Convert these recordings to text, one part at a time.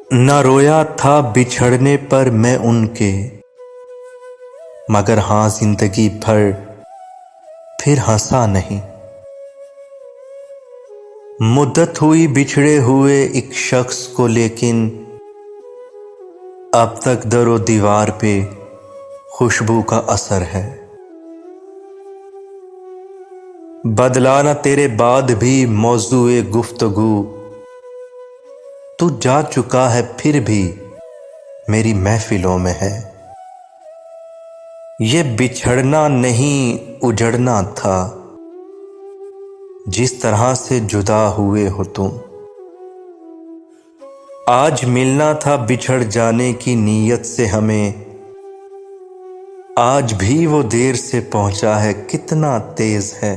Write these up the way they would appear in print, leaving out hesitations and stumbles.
न रोया था बिछड़ने पर मैं उनके, मगर हाँ जिंदगी भर फिर हंसा नहीं। मुद्दत हुई बिछड़े हुए एक शख्स को, लेकिन अब तक दरो दीवार पे खुशबू का असर है। बदला न तेरे बाद भी मौजूए गुफ्तगू, तू जा चुका है फिर भी मेरी महफिलों में है। ये बिछड़ना नहीं उजड़ना था, जिस तरह से जुदा हुए हो तुम। आज मिलना था बिछड़ जाने की नीयत से हमें, आज भी वो देर से पहुंचा है कितना तेज है।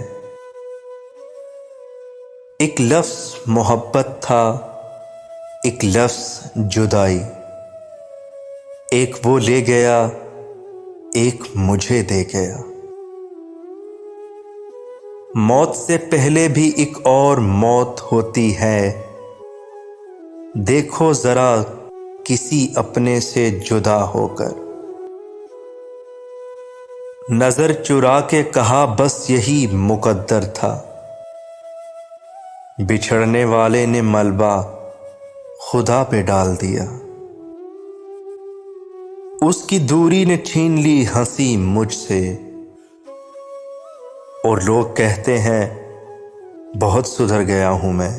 एक लफ्ज मोहब्बत था, एक लफ्ज जुदाई, एक वो ले गया एक मुझे दे गया। मौत से पहले भी एक और मौत होती है, देखो जरा किसी अपने से जुदा होकर। नजर चुरा के कहा बस यही मुकद्दर था, बिछड़ने वाले ने मलबा खुदा पे डाल दिया। उसकी दूरी ने छीन ली हंसी मुझसे, और लोग कहते हैं बहुत सुधर गया हूं मैं।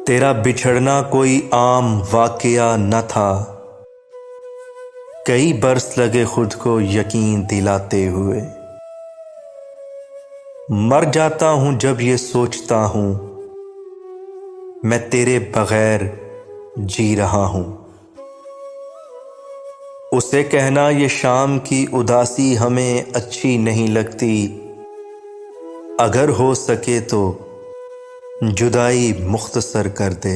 तेरा बिछड़ना कोई आम वाकया न था, कई बरस लगे खुद को यकीन दिलाते हुए। मर जाता हूं जब ये सोचता हूं मैं तेरे बगैर जी रहा हूं। उसे कहना ये शाम की उदासी हमें अच्छी नहीं लगती, अगर हो सके तो जुदाई मुख्तसर कर दे।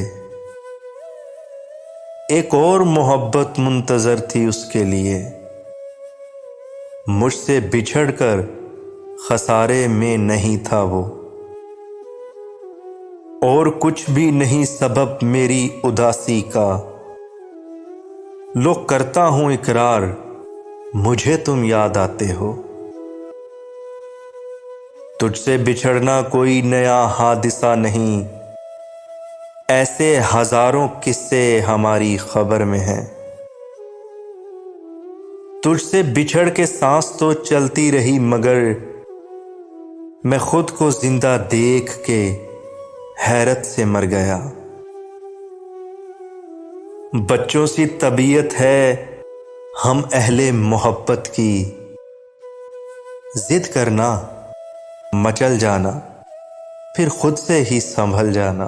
एक और मोहब्बत मुंतजर थी उसके लिए, मुझसे बिछड़कर खसारे में नहीं था वो। और कुछ भी नहीं सबब मेरी उदासी का, लो करता हूं इकरार मुझे तुम याद आते हो। तुझसे बिछड़ना कोई नया हादिसा नहीं, ऐसे हजारों किस्से हमारी खबर में हैं। तुझसे बिछड़ के सांस तो चलती रही, मगर मैं खुद को जिंदा देख के हैरत से मर गया। बच्चों सी तबीयत है हम अहले मोहब्बत की, जिद करना मचल जाना फिर खुद से ही संभल जाना।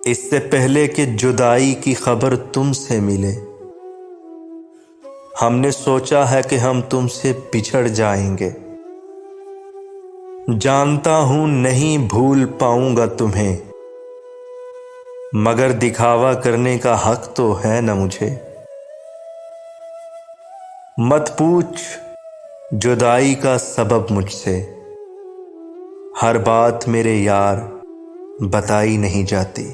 इससे पहले कि जुदाई की खबर तुमसे मिले, हमने सोचा है कि हम तुमसे बिछड़ जाएंगे। जानता हूं नहीं भूल पाऊंगा तुम्हें, मगर दिखावा करने का हक तो है न मुझे। मत पूछ जुदाई का सबब मुझसे, हर बात मेरे यार बताई नहीं जाती।